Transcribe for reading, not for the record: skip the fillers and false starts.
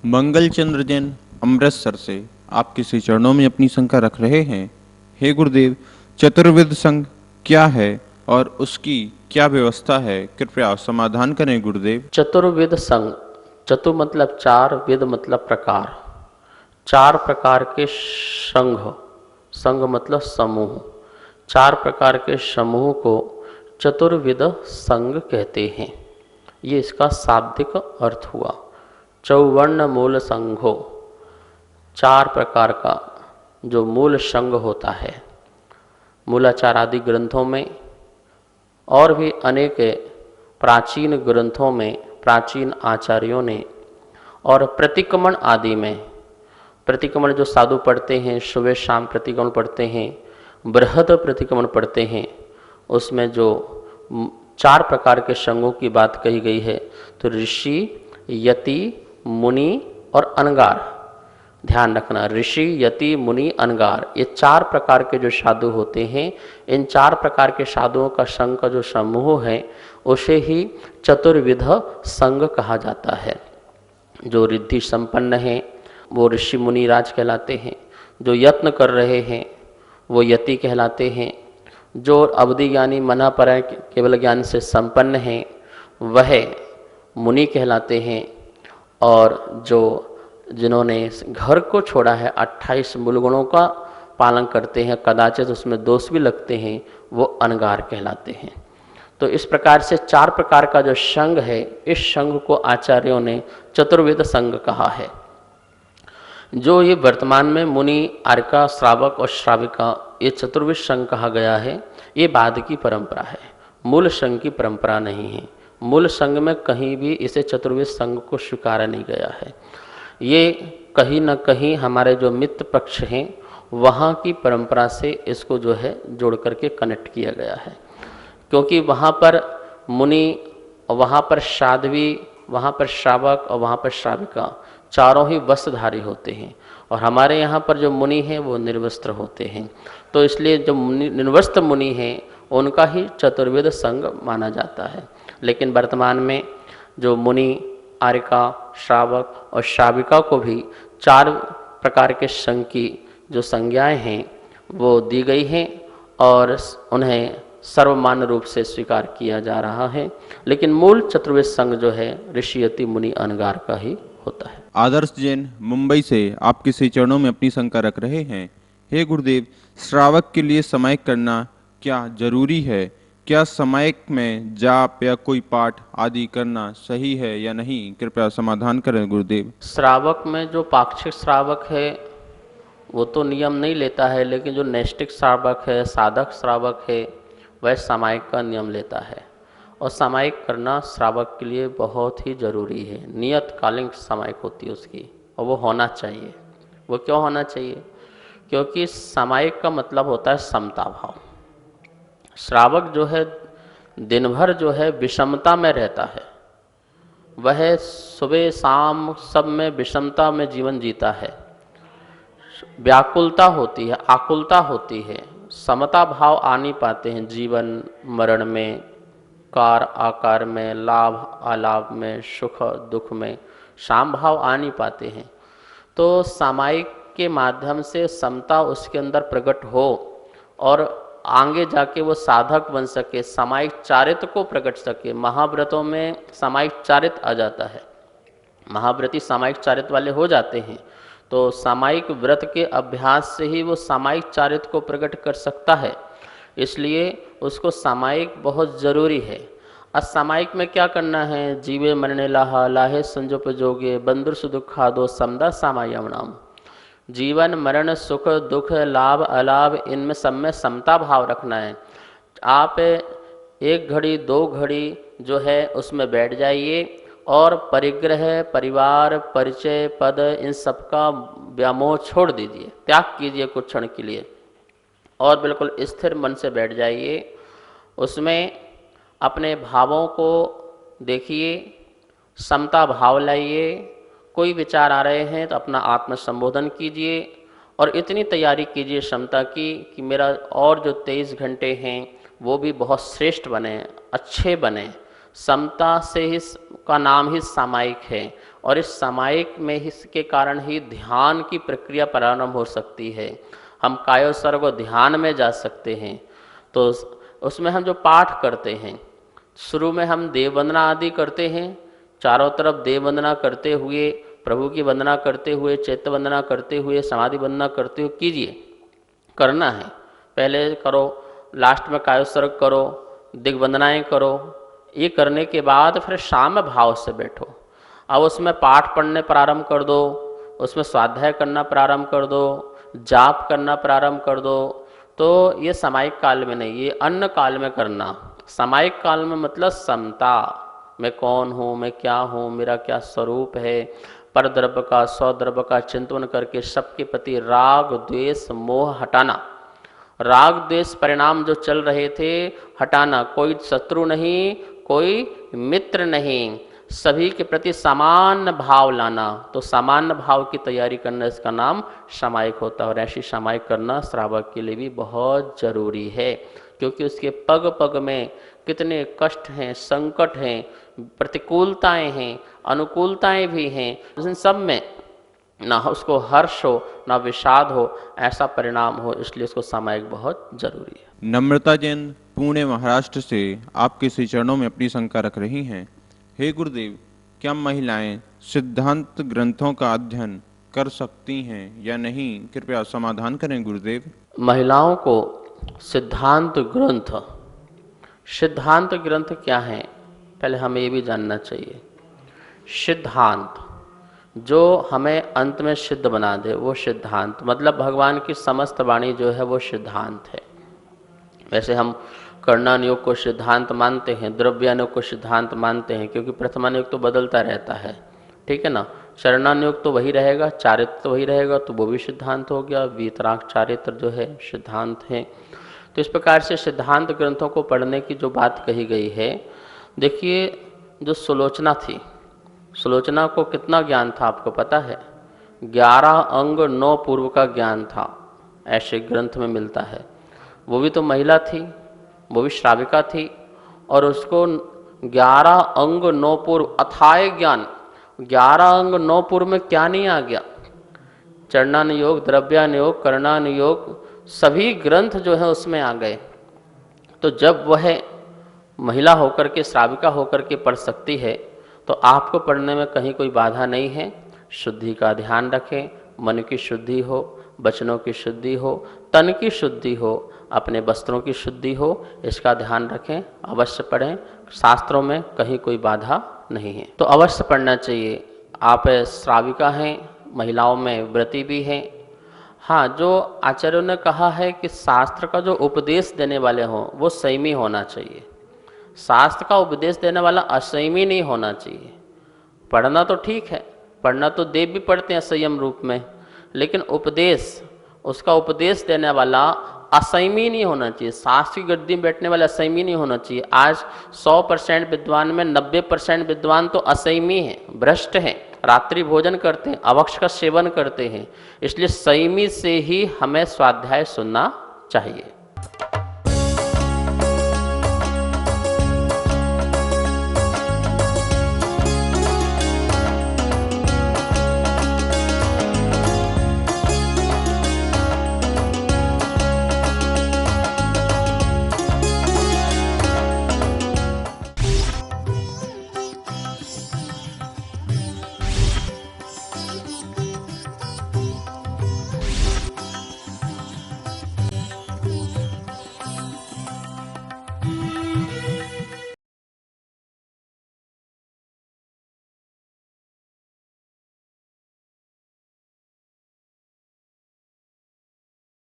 मंगल चंद्र जैन अमृतसर से आपके श्री चरणों में अपनी शंका रख रहे हैं। हे गुरुदेव, चतुर्वेद संघ क्या है और उसकी क्या व्यवस्था है? कृपया समाधान करें गुरुदेव। चतुर्विद संघ, चतु मतलब चार, विद मतलब प्रकार, चार प्रकार के संघ, संघ मतलब समूह, चार प्रकार के समूह को चतुर्विद संघ कहते हैं। ये इसका शाब्दिक अर्थ हुआ। चौवर्ण मूल संघो, चार प्रकार का जो मूल संघ होता है, मूलाचार आदि ग्रंथों में और भी अनेक प्राचीन ग्रंथों में प्राचीन आचार्यों ने और प्रतिक्रमण आदि में, प्रतिक्रमण जो साधु पढ़ते हैं, सुबह शाम प्रतिक्रमण पढ़ते हैं, बृहद प्रतिक्रमण पढ़ते हैं, उसमें जो चार प्रकार के संघों की बात कही गई है, तो ऋषि, यति, मुनि और अनगार। ध्यान रखना, ऋषि, यति, मुनि, अनगार, ये चार प्रकार के जो साधु होते हैं, इन चार प्रकार के साधुओं का संघ का जो समूह है उसे ही चतुर्विध संघ कहा जाता है। जो रिद्धि संपन्न हैं वो ऋषि मुनि राज कहलाते हैं, जो यत्न कर रहे हैं वो यति कहलाते हैं, जो अवधि ज्ञानी मना पर केवल ज्ञान से संपन्न हैं वह मुनि कहलाते हैं, और जो जिन्होंने घर को छोड़ा है, 28 मूल गुणों का पालन करते हैं, कदाचित उसमें दोष भी लगते हैं, वो अनगार कहलाते हैं। तो इस प्रकार से चार प्रकार का जो संघ है, इस संघ को आचार्यों ने चतुर्वेद संघ कहा है। जो ये वर्तमान में मुनि, आर्का, श्रावक और श्राविका, ये चतुर्वेद संघ कहा गया है, ये बाद की परंपरा है, मूल संघ की परंपरा नहीं है। मूल संघ में कहीं भी इसे चतुर्वेद संघ को स्वीकारा नहीं गया है। ये कहीं न कहीं हमारे जो मित्र पक्ष हैं वहाँ की परंपरा से इसको जो है जोड़ करके कनेक्ट किया गया है, क्योंकि वहाँ पर मुनि, वहाँ पर साध्वी, वहाँ पर श्रावक और वहाँ पर श्राविका चारों ही वस्त्रधारी होते हैं, और हमारे यहाँ पर जो मुनि हैं वो निर्वस्त्र होते हैं। तो इसलिए जो निर्वस्त्र मुनि हैं उनका ही चतुर्वेद संघ माना जाता है। लेकिन वर्तमान में जो मुनि, आर्का, श्रावक और श्राविका को भी चार प्रकार के संघ की जो संज्ञाएं हैं वो दी गई हैं और उन्हें सर्वमान्य रूप से स्वीकार किया जा रहा है। लेकिन मूल चतुर्वेद संघ जो है ऋषि, यति, मुनि, अनगार का ही होता है। आदर्श जैन मुंबई से आपके श्री चरणों में अपनी शंका रख रहे हैं। हे गुरुदेव, श्रावक के लिए समायिक करना क्या जरूरी है? क्या समायिक में जाप या कोई पाठ आदि करना सही है या नहीं? कृपया समाधान करें गुरुदेव। श्रावक में जो पाक्षिक श्रावक है वो तो नियम नहीं लेता है, लेकिन जो नैष्टिक श्रावक है, साधक श्रावक है, वह समायिक का नियम लेता है। और समायिक करना श्रावक के लिए बहुत ही जरूरी है। नियतकालीन समायिक होती है उसकी, और वो होना चाहिए। वो क्यों होना चाहिए? क्योंकि समायिक का मतलब होता है समता भाव। श्रावक जो है दिन भर जो है विषमता में रहता है, वह सुबह शाम सब में विषमता में जीवन जीता है, व्याकुलता होती है, आकुलता होती है, समता भाव आ नहीं पाते हैं जीवन मरण में, कार आकार में, लाभ अलाभ में, सुख दुख में साम भाव आ नहीं पाते हैं। तो सामायिक के माध्यम से समता उसके अंदर प्रकट हो और आगे जाके वो साधक बन सके, सामायिक चारित्र को प्रकट सके। महाव्रतों में सामायिक चारित्र आ जाता है, महाव्रती सामायिक चारित्र वाले हो जाते हैं। तो सामायिक व्रत के अभ्यास से ही वो सामायिक चारित्र को प्रकट कर सकता है, इसलिए उसको सामायिक बहुत ज़रूरी है। असामायिक में क्या करना है? जीवे मरने लाहा लाहे संजोप जोगे बंदुर सुदुखा दो समदा सामायम नाम। जीवन मरण सुख दुख लाभ अलाभ इनमें सब में समता भाव रखना है। आप एक घड़ी दो घड़ी जो है उसमें बैठ जाइए और परिग्रह, परिवार, परिचय, पद, इन सब का व्यामोह छोड़ दीजिए, त्याग कीजिए कुछ क्षण के लिए और बिल्कुल स्थिर मन से बैठ जाइए। उसमें अपने भावों को देखिए, समता भाव लाइए। कोई विचार आ रहे हैं तो अपना आत्म संबोधन कीजिए और इतनी तैयारी कीजिए क्षमता की कि मेरा और जो 23 घंटे हैं वो भी बहुत श्रेष्ठ बने, अच्छे बने। समता से ही का नाम ही सामायिक है और इस सामायिक में इसके कारण ही ध्यान की प्रक्रिया प्रारंभ हो सकती है। हम कायोत्सर्ग ध्यान में जा सकते हैं। तो उसमें हम जो पाठ करते हैं, शुरू में हम देव वंदना आदि करते हैं, चारों तरफ देव वंदना करते हुए, प्रभु की वंदना करते हुए, चैत्य वंदना करते हुए, समाधि वंदना करते हुए कीजिए, करना है। पहले करो, लास्ट में कायोत्सर्ग करो, दिग्वंदनाएँ करो। ये करने के बाद फिर शाम भाव से बैठो। अब उसमें पाठ पढ़ने प्रारंभ कर दो, उसमें स्वाध्याय करना प्रारंभ कर दो, जाप करना प्रारंभ कर दो। तो ये सामायिक काल में नहीं, ये अन्य काल में करना। सामायिक काल में मतलब समता, मैं कौन हूँ, मैं क्या हूँ, मेरा क्या स्वरूप है, पर द्रव्य का स्वद्रव्य का चिंतन करके सबके प्रति राग द्वेष मोह हटाना। राग द्वेष परिणाम जो चल रहे थे हटाना, कोई शत्रु नहीं, कोई मित्र नहीं, सभी के प्रति सामान्य भाव लाना। तो सामान्य भाव की तैयारी करना, इसका नाम सामायिक होता है। और ऐसी सामायिक करना श्रावक के लिए भी बहुत जरूरी है, क्योंकि उसके पग पग में कितने कष्ट हैं, संकट हैं, प्रतिकूलताएं हैं, अनुकूलताएं भी हैं। इन सब में ना उसको हर्ष हो, ना विषाद हो, ऐसा परिणाम हो, इसलिए उसको सामायिक बहुत जरूरी है। नम्रता जैन पुणे महाराष्ट्र से आपके श्री चरणों में अपनी शंका रख रही हैं। हे गुरुदेव, क्या महिलाएं सिद्धांत ग्रंथों का अध्ययन कर सकती हैं या नहीं? कृपया समाधान करें गुरुदेव। महिलाओं को सिद्धांत ग्रंथ, सिद्धांत ग्रंथ क्या है, पहले हमें ये भी जानना चाहिए। सिद्धांत जो हमें अंत में सिद्ध बना दे, वो सिद्धांत, मतलब भगवान की समस्त वाणी जो है वो सिद्धांत है। वैसे हम कर्णानुयोग को सिद्धांत मानते हैं, द्रव्यानुयोग को सिद्धांत मानते हैं, क्योंकि प्रथमानुयोग तो बदलता रहता है, ठीक है ना। शरणानुयोग तो वही रहेगा, चारित्र तो वही रहेगा, तो वो भी सिद्धांत हो गया। वीतराग चारित्र जो है सिद्धांत है। तो इस प्रकार से सिद्धांत ग्रंथों को पढ़ने की जो बात कही गई है, देखिए जो सुलोचना थी, सुलोचना को कितना ज्ञान था आपको पता है? 11 अंग 9 पूर्व का ज्ञान था, ऐसे ग्रंथ में मिलता है। वो भी तो महिला थी, वो भी श्राविका थी, और उसको 11 अंग 9 पूर्व अथाय ज्ञान। 11 अंग 9 पूर्व में क्या नहीं आ गया? चरणानुयोग, द्रव्यानुयोग, कर्णानुयोग, सभी ग्रंथ जो है उसमें आ गए। तो जब वह महिला होकर के, श्राविका होकर के पढ़ सकती है, तो आपको पढ़ने में कहीं कोई बाधा नहीं है। शुद्धि का ध्यान रखें, मन की शुद्धि हो, वचनों की शुद्धि हो, तन की शुद्धि हो, अपने वस्त्रों की शुद्धि हो, इसका ध्यान रखें, अवश्य पढ़ें। शास्त्रों में कहीं कोई बाधा नहीं है, तो अवश्य पढ़ना चाहिए। आप श्राविका हैं, महिलाओं में व्रती भी हैं। हाँ, जो आचार्यों ने कहा है कि शास्त्र का जो उपदेश देने वाले हों वो संयमी होना चाहिए। शास्त्र का उपदेश देने वाला असंयमी नहीं होना चाहिए। पढ़ना तो ठीक है, पढ़ना तो देव भी पढ़ते हैं संयम रूप में, लेकिन उपदेश, उसका उपदेश देने वाला असंयमी नहीं होना चाहिए। शास्त्र की गद्दी में बैठने वाला असंयमी नहीं होना चाहिए। आज 100% विद्वान में 90% विद्वान तो असंयमी हैं, भ्रष्ट हैं, रात्रि भोजन करते हैं, अभक्ष का सेवन करते हैं। इसलिए संयमी से ही हमें स्वाध्याय सुनना चाहिए।